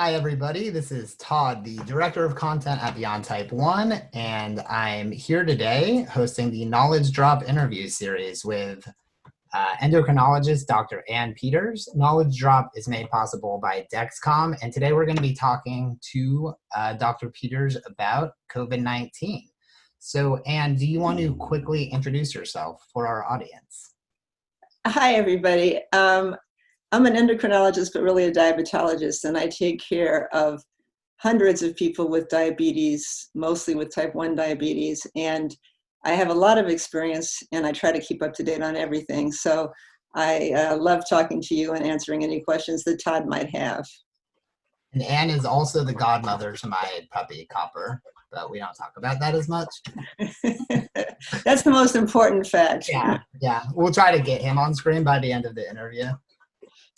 Hi, everybody. This is Todd, the Director of Content at Beyond Type 1, and I'm here today hosting the Knowledge Drop interview series with endocrinologist Dr. Ann Peters. Knowledge Drop is made possible by Dexcom, and today we're going to be talking to Dr. Peters about COVID-19. So, Ann, do you want to quickly introduce yourself for our audience? Hi, everybody. I'm an endocrinologist, but really a diabetologist, and I take care of hundreds of people with diabetes, mostly with type 1 diabetes. And I have a lot of experience, and I try to keep up to date on everything. So I love talking to you and answering any questions that Todd might have. And Ann is also the godmother to my puppy, Copper, but we don't talk about that as much. That's the most important fact. Yeah. We'll try to get him on screen by the end of the interview.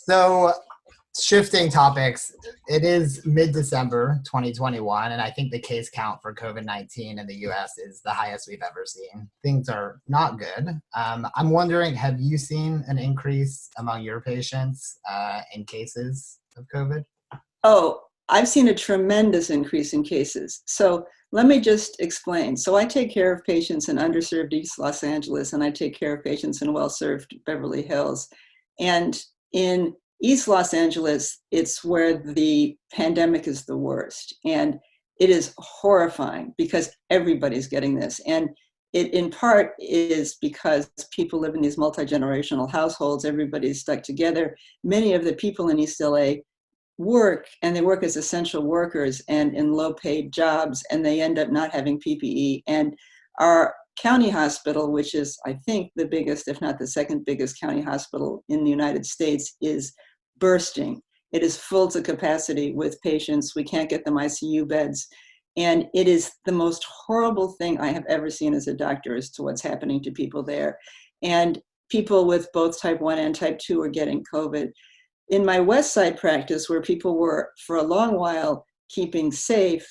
So, shifting topics, it is mid-December 2021, and I think the case count for COVID-19 in the US is the highest we've ever seen. Things are not good. I'm wondering, have you seen an increase among your patients in cases of COVID? Oh, I've seen a tremendous increase in cases. So let me just explain. So I take care of patients in underserved East Los Angeles, and I take care of patients in well-served Beverly Hills. And in East Los Angeles, it's where the pandemic is the worst. And it is horrifying because everybody's getting this. And it in part is because people live in these multi-generational households. Everybody's stuck together. Many of the people in East LA work, and they work as essential workers and in low-paid jobs, and they end up not having PPE. And our county hospital, which is, I think, the biggest, if not the second biggest county hospital in the United States, is bursting. It is full to capacity with patients. We can't get them ICU beds. And it is the most horrible thing I have ever seen as a doctor as to what's happening to people there. And people with both type 1 and type 2 are getting COVID. In my West Side practice, where people were for a long while keeping safe,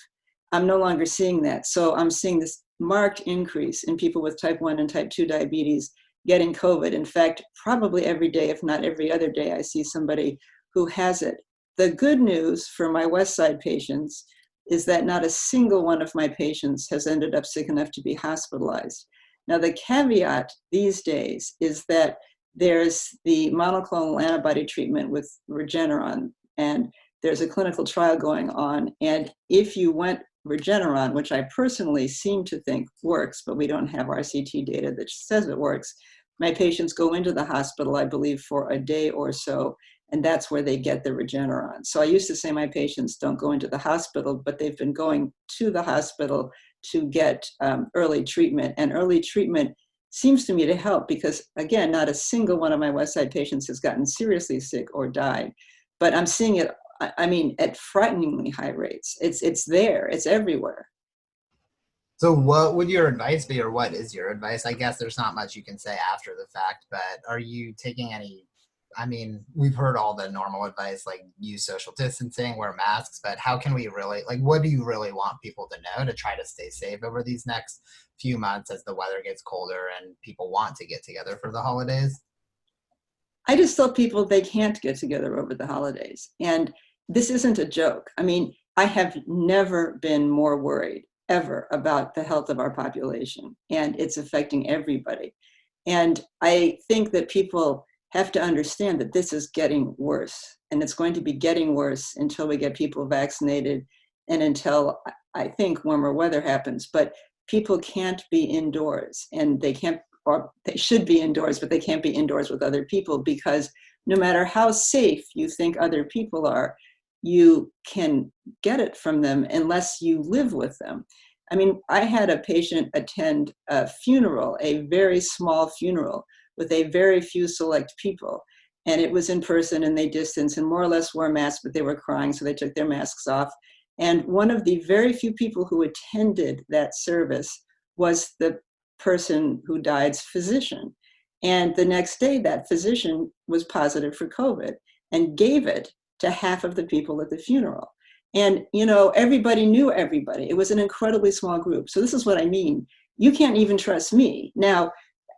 I'm no longer seeing that. So I'm seeing this marked increase in people with type 1 and type 2 diabetes getting COVID. In fact, probably every day, if not every other day, I see somebody who has it. The good news for my West Side patients is that not a single one of my patients has ended up sick enough to be hospitalized. Now, the caveat these days is that there's the monoclonal antibody treatment with Regeneron, and there's a clinical trial going on. And if you went Regeneron, which I personally seem to think works, but we don't have RCT data that says it works, my patients go into the hospital, I believe, for a day or so, and that's where they get the Regeneron. So I used to say my patients don't go into the hospital, but they've been going to the hospital to get early treatment. And early treatment seems to me to help because, again, not a single one of my West Side patients has gotten seriously sick or died. But I'm seeing it, I mean, at frighteningly high rates. It's there, it's everywhere. So what would your advice be, or what is your advice? I guess there's not much you can say after the fact, but are you taking any, I mean, we've heard all the normal advice, like use social distancing, wear masks, but how can we really, like, what do you really want people to know to try to stay safe over these next few months as the weather gets colder and people want to get together for the holidays? I just tell people they can't get together over the holidays. And this isn't a joke. I mean, I have never been more worried ever about the health of our population, and it's affecting everybody. And I think that people have to understand that this is getting worse, and it's going to be getting worse until we get people vaccinated and until, I think, warmer weather happens. But people can't be indoors, and they can't, or they should be indoors, but they can't be indoors with other people, because no matter how safe you think other people are, you can get it from them unless you live with them. I mean, I had a patient attend a funeral, a very small funeral with a very few select people. And it was in person, and they distanced and more or less wore masks, but they were crying, so they took their masks off. And one of the very few people who attended that service was the person who died's physician. And the next day, that physician was positive for COVID and gave it to half of the people at the funeral. And, you know, everybody knew everybody. It was an incredibly small group. So this is what I mean. You can't even trust me. Now,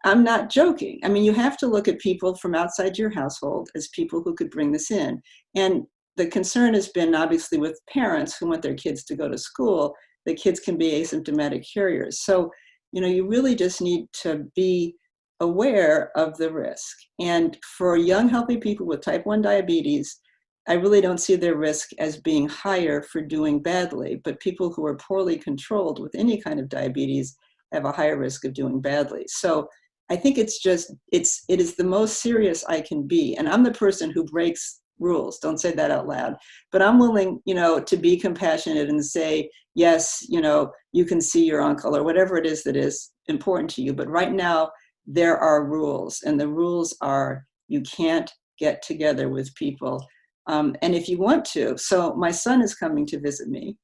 I'm not joking. I mean, you have to look at people from outside your household as people who could bring this in. And the concern has been obviously with parents who want their kids to go to school, the kids can be asymptomatic carriers. So, you really just need to be aware of the risk. And for young, healthy people with type 1 diabetes, I really don't see their risk as being higher for doing badly, but people who are poorly controlled with any kind of diabetes have a higher risk of doing badly. So I think it is the most serious I can be. And I'm the person who breaks rules. Don't say that out loud, but I'm willing, to be compassionate and say, yes, you can see your uncle or whatever it is that is important to you. But right now there are rules, and the rules are you can't get together with people. And if you want to, so my son is coming to visit me,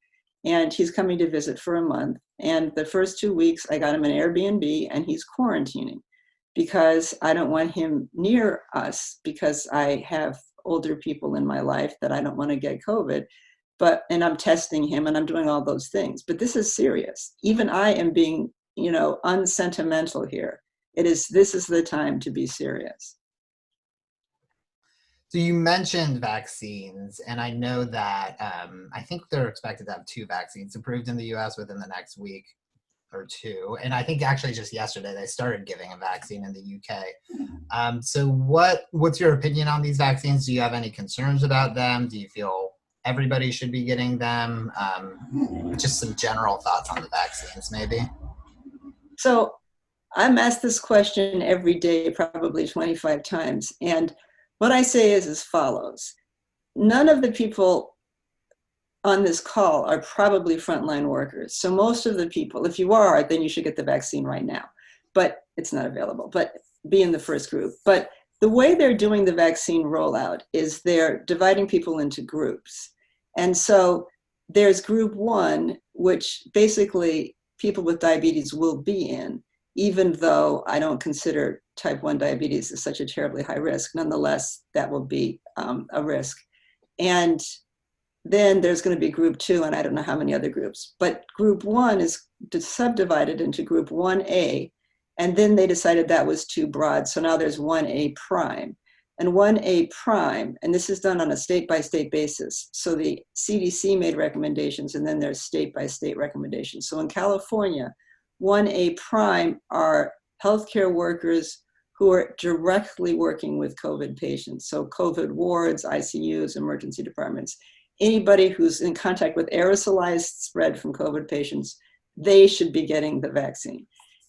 and he's coming to visit for a month. And the first 2 weeks, I got him an Airbnb, and he's quarantining because I don't want him near us, because I have older people in my life that I don't want to get COVID. And I'm testing him, and I'm doing all those things. But this is serious. Even I am being, unsentimental here. This is the time to be serious. So you mentioned vaccines, and I know that I think they're expected to have 2 vaccines approved in the US within the next week or 2. And I think actually just yesterday they started giving a vaccine in the UK. So what's your opinion on these vaccines? Do you have any concerns about them? Do you feel everybody should be getting them? Just some general thoughts on the vaccines, maybe. So I'm asked this question every day, probably 25 times. And what I say is as follows. None of the people on this call are probably frontline workers. So most of the people, if you are, then you should get the vaccine right now. But it's not available, but be in the first group. But the way they're doing the vaccine rollout is they're dividing people into groups. And so there's group 1, which basically people with diabetes will be in, even though I don't consider type 1 diabetes is such a terribly high risk. Nonetheless, that will be a risk. And then there's going to be group 2, and I don't know how many other groups. But group 1 is subdivided into group 1A, and then they decided that was too broad. So now there's 1A prime. And 1A prime, and this is done on a state-by-state basis. So the CDC made recommendations, and then there's state-by-state recommendations. So in California, 1A prime are healthcare workers who are directly working with COVID patients. So COVID wards, ICUs, emergency departments, anybody who's in contact with aerosolized spread from COVID patients, they should be getting the vaccine.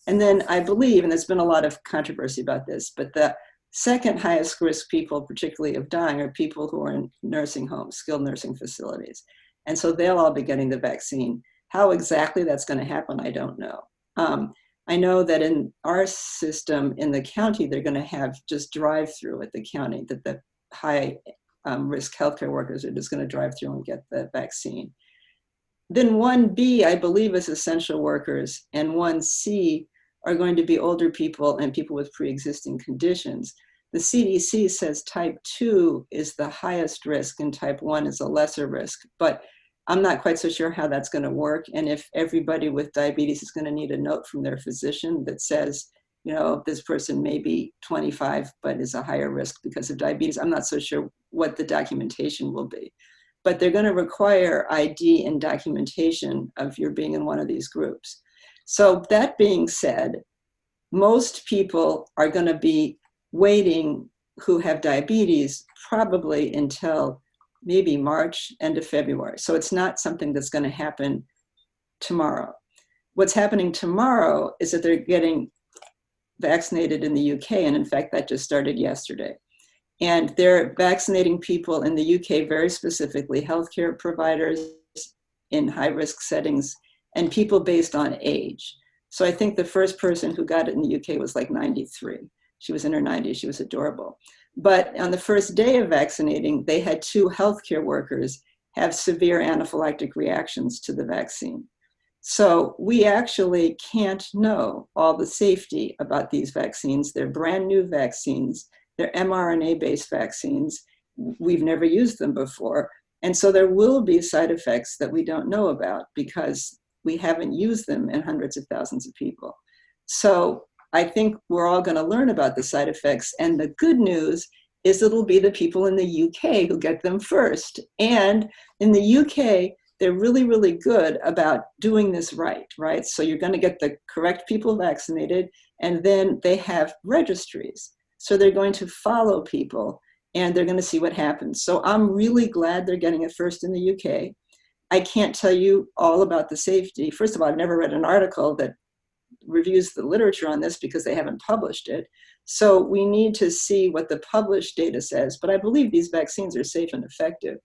And then I believe, and there's been a lot of controversy about this, but the second highest risk people, particularly of dying, are people who are in nursing homes, skilled nursing facilities. And so they'll all be getting the vaccine. How exactly that's going to happen, I don't know. I know that in our system in the county, they're going to have just drive-through at the county, that the high risk healthcare workers are just going to drive through and get the vaccine. Then 1B, I believe, is essential workers, and 1C are going to be older people and people with pre-existing conditions. The CDC says type 2 is the highest risk and type 1 is a lesser risk, but I'm not quite so sure how that's going to work. And if everybody with diabetes is going to need a note from their physician that says, this person may be 25, but is a higher risk because of diabetes, I'm not so sure what the documentation will be. But they're going to require ID and documentation of your being in one of these groups. So that being said, most people are going to be waiting who have diabetes probably until maybe March, end of February. So it's not something that's going to happen tomorrow. What's happening tomorrow is that they're getting vaccinated in the UK. And in fact, that just started yesterday. And they're vaccinating people in the UK, very specifically healthcare providers in high-risk settings and people based on age. So I think the first person who got it in the UK was like 93. She was in her 90s. She was adorable. But on the first day of vaccinating, they had 2 healthcare workers have severe anaphylactic reactions to the vaccine. So we actually can't know all the safety about these vaccines. They're brand new vaccines. They're mRNA-based vaccines. We've never used them before. And so there will be side effects that we don't know about because we haven't used them in hundreds of thousands of people. So I think we're all going to learn about the side effects. And the good news is it'll be the people in the UK who get them first. And in the UK, they're really, really good about doing this right? So you're going to get the correct people vaccinated, and then they have registries. So they're going to follow people, and they're going to see what happens. So I'm really glad they're getting it first in the UK. I can't tell you all about the safety. First of all, I've never read an article that reviews the literature on this because they haven't published it. So we need to see what the published data says, but I believe these vaccines are safe and effective.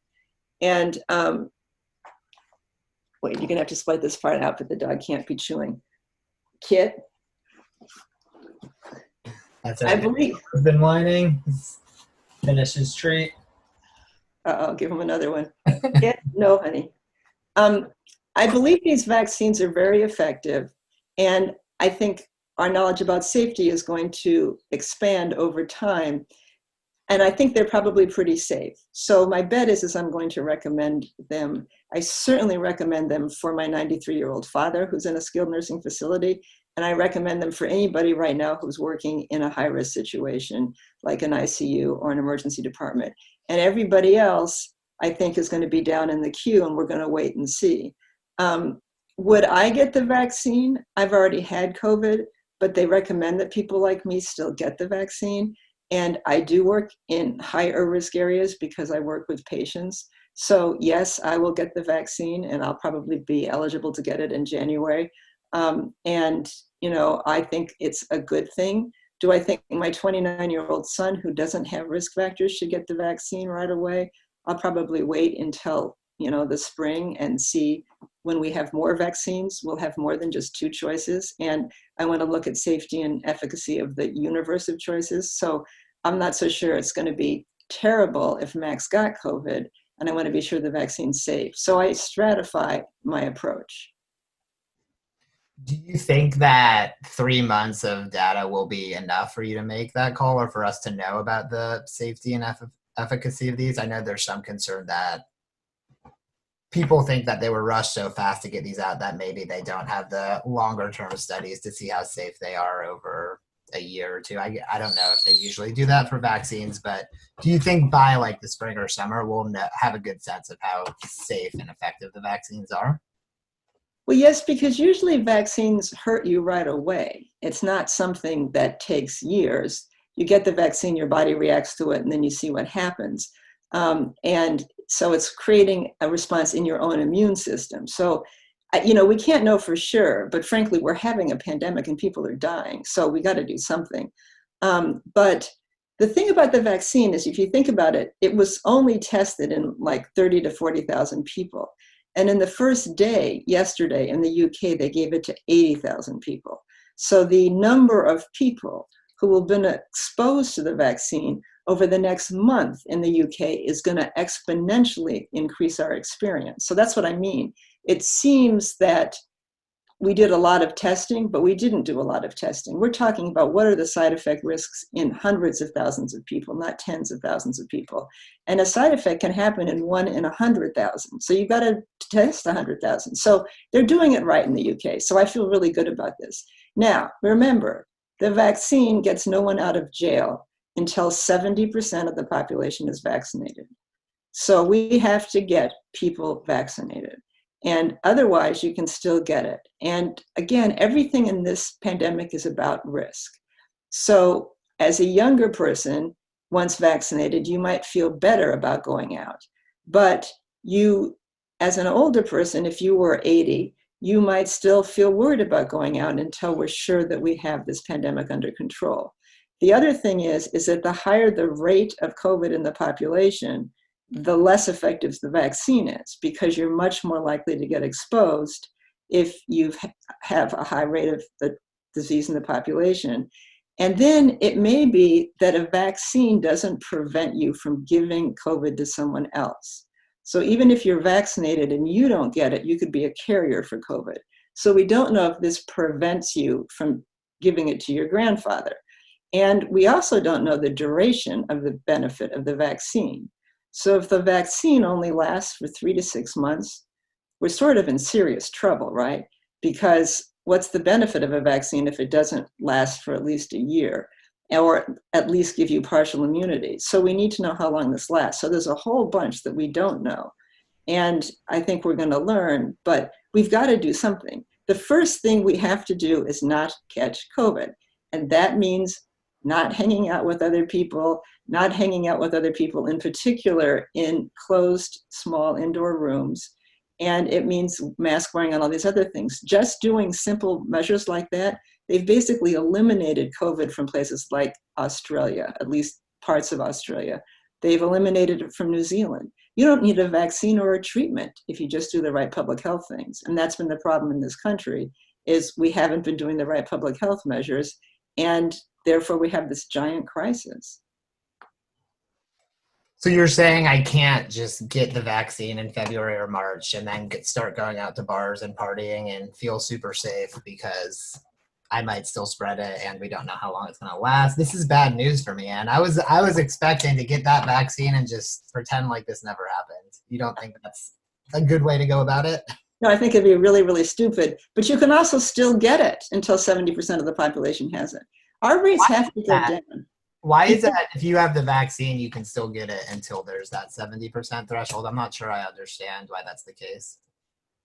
And wait, you're gonna have to split this part out, but the dog can't be chewing. Kit? That's okay. I believe. He's been whining. Finish his treat. I'll give him another one. Kit? No, honey. I believe these vaccines are very effective, and I think our knowledge about safety is going to expand over time. And I think they're probably pretty safe. So my bet is I'm going to recommend them. I certainly recommend them for my 93-year-old father who's in a skilled nursing facility. And I recommend them for anybody right now who's working in a high-risk situation, like an ICU or an emergency department. And everybody else, I think, is going to be down in the queue, and we're going to wait and see. Would I get the vaccine? I've already had COVID, but they recommend that people like me still get the vaccine. And I do work in higher risk areas because I work with patients. So yes, I will get the vaccine, and I'll probably be eligible to get it in January. And, you know, I think it's a good thing. Do I think my 29-year-old son who doesn't have risk factors should get the vaccine right away? I'll probably wait until, you know, the spring and see. When we have more vaccines, we'll have more than just 2 choices. And I want to look at safety and efficacy of the universe of choices. So I'm not so sure it's going to be terrible if Max got COVID, and I want to be sure the vaccine's safe. So I stratify my approach. Do you think that 3 months of data will be enough for you to make that call, or for us to know about the safety and efficacy of these? I know there's some concern that people think that they were rushed so fast to get these out that maybe they don't have the longer term studies to see how safe they are over a year or two. I don't know if they usually do that for vaccines, but do you think by like the spring or summer, we'll have a good sense of how safe and effective the vaccines are? Well, yes, because usually vaccines hurt you right away. It's not something that takes years. You get the vaccine, your body reacts to it, and then you see what happens. And so it's creating a response in your own immune system. So, you know, we can't know for sure, but frankly, we're having a pandemic and people are dying. So we got to do something. But the thing about the vaccine is, if you think about it, it was only tested in like 30 to 40,000 people. And in the first day, yesterday, in the UK, they gave it to 80,000 people. So the number of people who will have been exposed to the vaccine over the next month in the UK is going to exponentially increase our experience. So that's what I mean. It seems that we did a lot of testing, but we didn't do a lot of testing. We're talking about what are the side effect risks in hundreds of thousands of people, not tens of thousands of people. And a side effect can happen in 1 in 100,000. So you've got to test 100,000. So they're doing it right in the UK. So I feel really good about this. Now, remember, the vaccine gets no one out of jail until 70% of the population is vaccinated. So we have to get people vaccinated. And otherwise, you can still get it. And again, everything in this pandemic is about risk. So as a younger person, once vaccinated, you might feel better about going out. But you, as an older person, if you were 80, you might still feel worried about going out until we're sure that we have this pandemic under control. The other thing is that the higher the rate of COVID in the population, the less effective the vaccine is, because you're much more likely to get exposed if you have a high rate of the disease in the population. And then it may be that a vaccine doesn't prevent you from giving COVID to someone else. So even if you're vaccinated and you don't get it, you could be a carrier for COVID. So we don't know if this prevents you from giving it to your grandfather. And we also don't know the duration of the benefit of the vaccine. So if the vaccine only lasts for 3 to 6 months, we're sort of in serious trouble, right? Because what's the benefit of a vaccine if it doesn't last for at least a year? or at least give you partial immunity. So we need to know how long this lasts. So there's a whole bunch that we don't know. And I think we're going to learn, but we've got to do something. The first thing we have to do is not catch COVID. And that means not hanging out with other people, not hanging out with other people in particular in closed, small indoor rooms. And it means mask wearing and all these other things. Just doing simple measures like that, they've basically eliminated COVID from places like Australia, at least parts of Australia. They've eliminated it from New Zealand. You don't need a vaccine or a treatment if you just do the right public health things. And that's been the problem in this country, is we haven't been doing the right public health measures, and therefore we have this giant crisis. So you're saying I can't just get the vaccine in February or March and then start going out to bars and partying and feel super safe because I might still spread it and we don't know how long it's going to last. This is bad news for me. And I was expecting to get that vaccine and just pretend like this never happened. You don't think that's a good way to go about it? No, I think it'd be really, really stupid. But you can also still get it until 70% of the population has it. Our rates have to go down. Why is that if you have the vaccine, you can still get it until there's that 70% threshold? I'm not sure I understand why that's the case.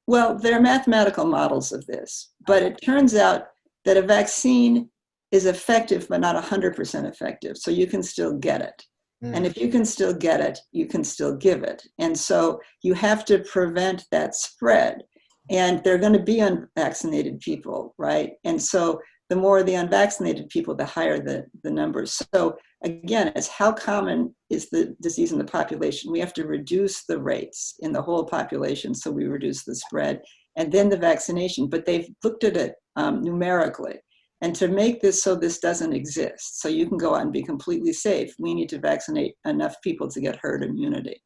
Well, there are mathematical models of this, but it turns out that a vaccine is effective, but not 100% effective. So you can still get it. And if you can still get it, you can still give it. And so you have to prevent that spread. And there are going to be unvaccinated people, right? And so the more the unvaccinated people, the higher the numbers. So again, it's how common is the disease in the population. We have to reduce the rates in the whole population so we reduce the spread. And then the vaccination, but they've looked at it numerically. And to make this so this doesn't exist, so you can go out and be completely safe, we need to vaccinate enough people to get herd immunity.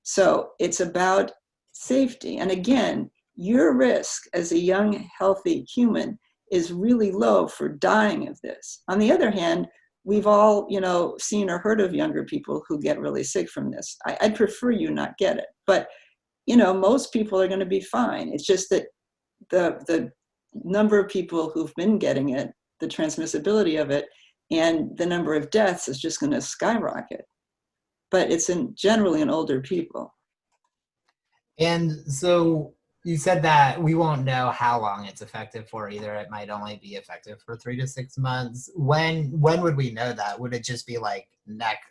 So it's about safety. And again, your risk as a young, healthy human is really low for dying of this. On the other hand, we've all, seen or heard of younger people who get really sick from this. I'd prefer you not get it, but most people are going to be fine. It's just that the number of people who've been getting it, the transmissibility of it, and the number of deaths is just going to skyrocket. But it's generally in older people. And so you said that we won't know how long it's effective for either. It might only be effective for 3 to 6 months. When would we know that? Would it just be like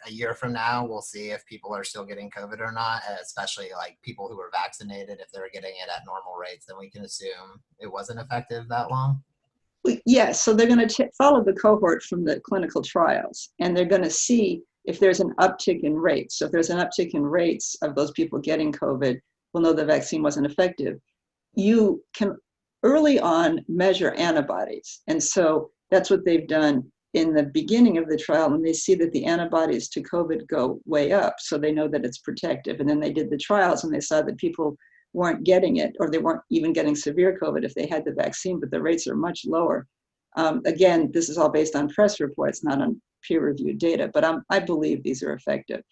a year from now, we'll see if people are still getting COVID or not, especially like people who were vaccinated, if they're getting it at normal rates, then we can assume it wasn't effective that long? Yes, so they're going to follow the cohort from the clinical trials, and they're going to see if there's an uptick in rates. So if there's an uptick in rates of those people getting COVID, we'll know the vaccine wasn't effective. You can early on measure antibodies. And so that's what they've done in the beginning of the trial, and they see that the antibodies to COVID go way up. So they know that it's protective. And then they did the trials and they saw that people weren't getting it, or they weren't even getting severe COVID if they had the vaccine, but the rates are much lower. Again, this is all based on press reports, not on peer-reviewed data, but I believe these are effective.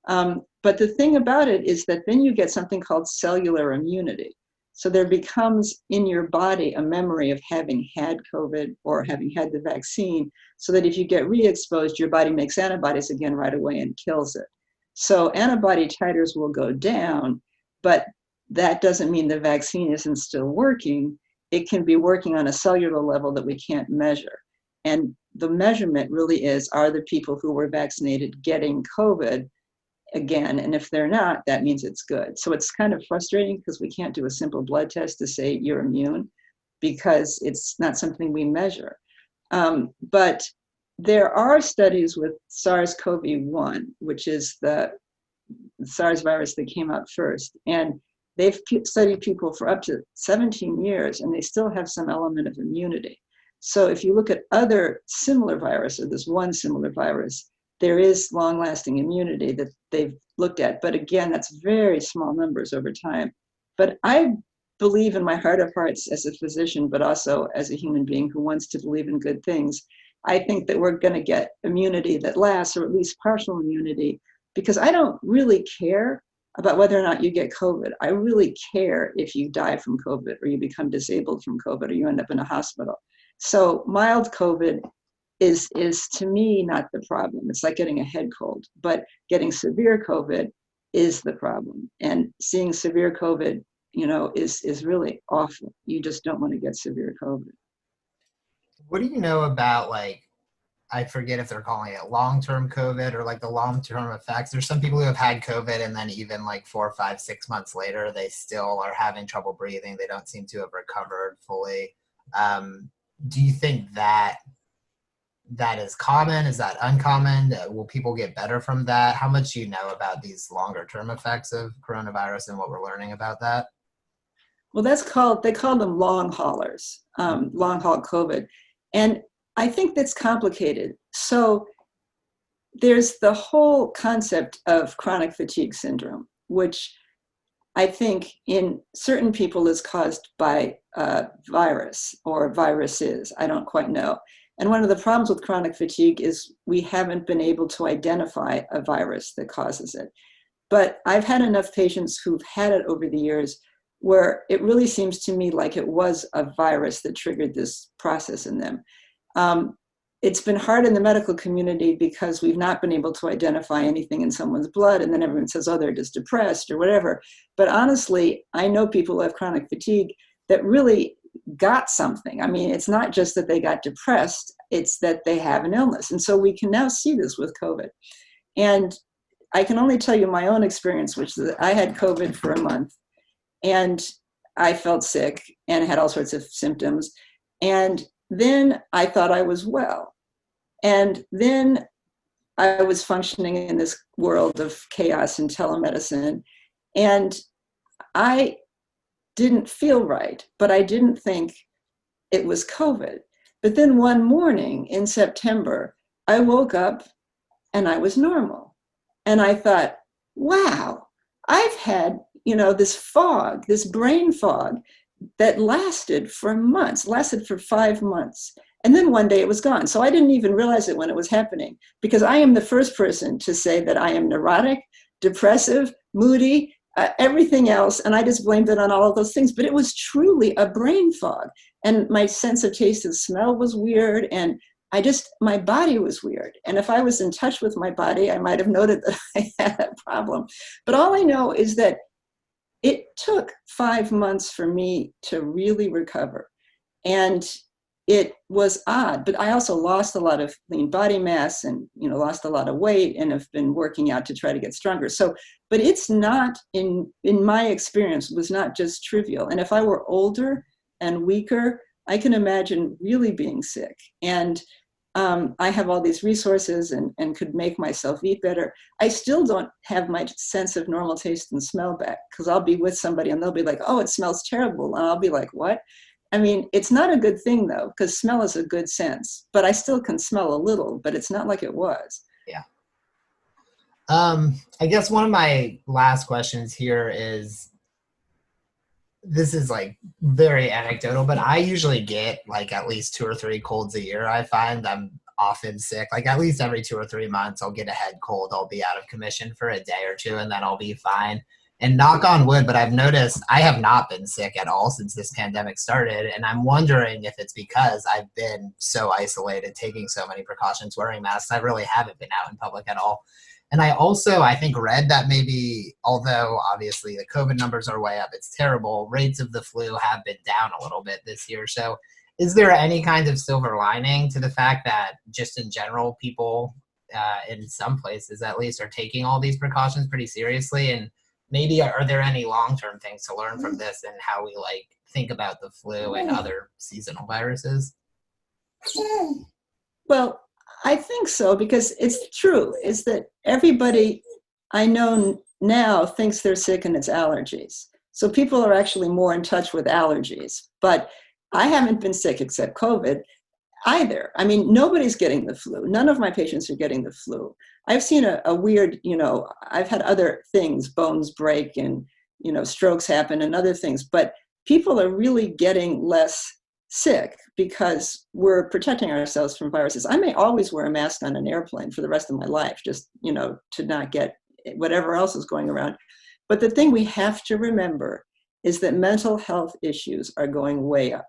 But the thing about it is that then you get something called cellular immunity. So there becomes in your body a memory of having had COVID or having had the vaccine, so that if you get re-exposed, your body makes antibodies again right away and kills it. So antibody titers will go down, but that doesn't mean the vaccine isn't still working. It can be working on a cellular level that we can't measure. And the measurement really is, are the people who were vaccinated getting COVID again? And if they're not, that means it's good. So it's kind of frustrating because we can't do a simple blood test to say you're immune, because it's not something we measure. But there are studies with SARS-CoV-1, which is the SARS virus that came out first. And they've studied people for up to 17 years, and they still have some element of immunity. So if you look at other similar viruses, there's one similar virus, there is long-lasting immunity that they've looked at. But again, that's very small numbers over time. But I believe in my heart of hearts as a physician, but also as a human being who wants to believe in good things, I think that we're going to get immunity that lasts, or at least partial immunity, because I don't really care about whether or not you get COVID. I really care if you die from COVID, or you become disabled from COVID, or you end up in a hospital. So mild COVID is to me not the problem. It's like getting a head cold, but getting severe COVID is the problem. And seeing severe COVID, is really awful. You just don't want to get severe COVID. What do you know about, like, I forget if they're calling it long-term COVID or like the long-term effects? There's some people who have had COVID and then even like 4, 5, 6 months later, they still are having trouble breathing. They don't seem to have recovered fully. Do you think that is common? Is that uncommon? Will people get better from that? How much do you know about these longer-term effects of coronavirus and what we're learning about that? Well, they call them long haulers, long haul COVID. And I think that's complicated. So there's the whole concept of chronic fatigue syndrome, which I think in certain people is caused by a virus or viruses. I don't quite know. And one of the problems with chronic fatigue is we haven't been able to identify a virus that causes it. But I've had enough patients who've had it over the years where it really seems to me like it was a virus that triggered this process in them. It's been hard in the medical community because we've not been able to identify anything in someone's blood, and then everyone says, oh, they're just depressed or whatever. But honestly, I know people who have chronic fatigue that really got something. I mean, it's not just that they got depressed, it's that they have an illness. And so we can now see this with COVID. And I can only tell you my own experience, which is that I had COVID for a month, and I felt sick and had all sorts of symptoms. And then I thought I was well. And then I was functioning in this world of chaos and telemedicine. And I didn't feel right, but I didn't think it was COVID. But then one morning in September, I woke up and I was normal. And I thought, wow, I've had, this fog, this brain fog that lasted for months, lasted for 5 months. And then one day it was gone. So I didn't even realize it when it was happening, because I am the first person to say that I am neurotic, depressive, moody, everything else. And I just blamed it on all of those things. But it was truly a brain fog. And my sense of taste and smell was weird. And my body was weird. And if I was in touch with my body, I might have noted that I had a problem. But all I know is that it took 5 months for me to really recover. And it was odd, but I also lost a lot of lean body mass and, lost a lot of weight and have been working out to try to get stronger. So, but it's not, in my experience, was not just trivial. And if I were older and weaker, I can imagine really being sick. And I have all these resources and could make myself eat better. I still don't have my sense of normal taste and smell back, because I'll be with somebody and they'll be like, oh, it smells terrible. And I'll be like, what? I mean, it's not a good thing though, because smell is a good sense, but I still can smell a little, but it's not like it was. Yeah. I guess one of my last questions here is, this is like very anecdotal, but I usually get like at least 2 or 3 colds a year. I find I'm often sick, like at least every 2 or 3 months, I'll get a head cold. I'll be out of commission for a day or two and then I'll be fine. And knock on wood, but I've noticed I have not been sick at all since this pandemic started. And I'm wondering if it's because I've been so isolated, taking so many precautions, wearing masks. I really haven't been out in public at all. And I also, I think, read that maybe, although obviously the COVID numbers are way up, it's terrible, rates of the flu have been down a little bit this year. So is there any kind of silver lining to the fact that just in general, people in some places at least are taking all these precautions pretty seriously? And maybe are there any long-term things to learn from this and how we think about the flu and other seasonal viruses? Well, I think so, because it's true, is that everybody I know now thinks they're sick and it's allergies. So people are actually more in touch with allergies. But I haven't been sick except COVID either. I mean, nobody's getting the flu. None of my patients are getting the flu. I've seen a weird, I've had other things, bones break and, strokes happen and other things, but people are really getting less sick because we're protecting ourselves from viruses. I may always wear a mask on an airplane for the rest of my life, just, to not get whatever else is going around. But the thing we have to remember is that mental health issues are going way up.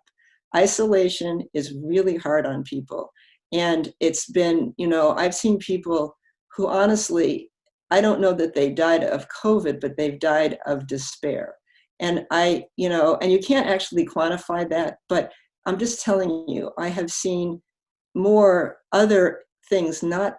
Isolation is really hard on people. And it's been, I've seen people who honestly, I don't know that they died of COVID, but they've died of despair. And and you can't actually quantify that, but I'm just telling you, I have seen more other things, not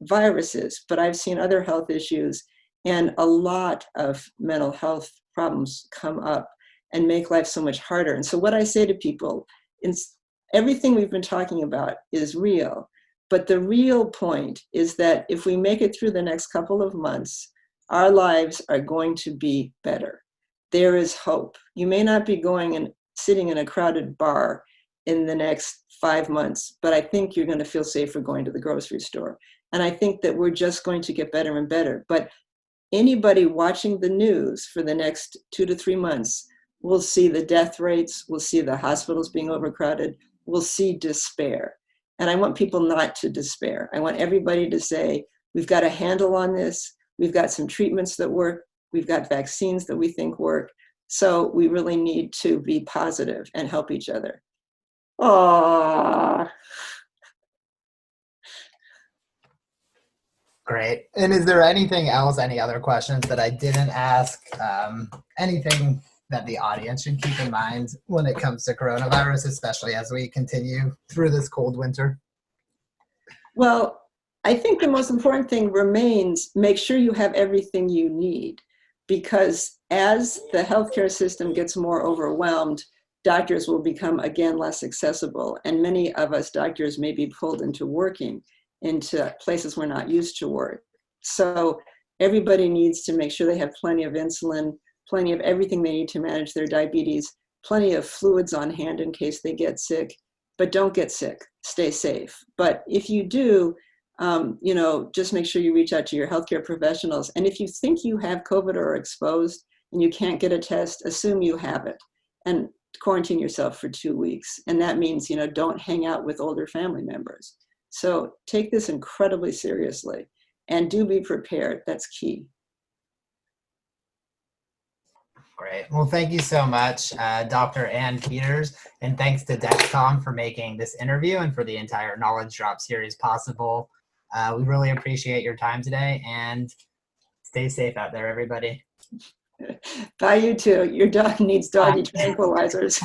viruses, but I've seen other health issues and a lot of mental health problems come up and make life so much harder. And so what I say to people is everything we've been talking about is real, but the real point is that if we make it through the next couple of months, our lives are going to be better. There is hope. You may not be going and sitting in a crowded bar in the next 5 months, but I think you're going to feel safer going to the grocery store. And I think that we're just going to get better and better. But anybody watching the news for the next 2 to 3 months will see the death rates, will see the hospitals being overcrowded, will see despair. And I want people not to despair. I want everybody to say, we've got a handle on this. We've got some treatments that work. We've got vaccines that we think work. So we really need to be positive and help each other. Aww. Great. And is there anything else, any other questions that I didn't ask? Anything that the audience should keep in mind when it comes to coronavirus, especially as we continue through this cold winter? Well, I think the most important thing remains, make sure you have everything you need, because as the healthcare system gets more overwhelmed, doctors will become, again, less accessible. And many of us doctors may be pulled into working into places we're not used to work. So everybody needs to make sure they have plenty of insulin, plenty of everything they need to manage their diabetes, plenty of fluids on hand in case they get sick, but don't get sick, stay safe. But if you do, just make sure you reach out to your healthcare professionals. And if you think you have COVID or are exposed and you can't get a test, assume you have it and quarantine yourself for 2 weeks. And that means, don't hang out with older family members. So take this incredibly seriously and do be prepared. That's key. Great. Well, thank you so much, Dr. Ann Peters, and thanks to Dexcom for making this interview and for the entire Knowledge Drop series possible. We really appreciate your time today, and stay safe out there, everybody. Bye, you too. Your dog needs doggy tranquilizers.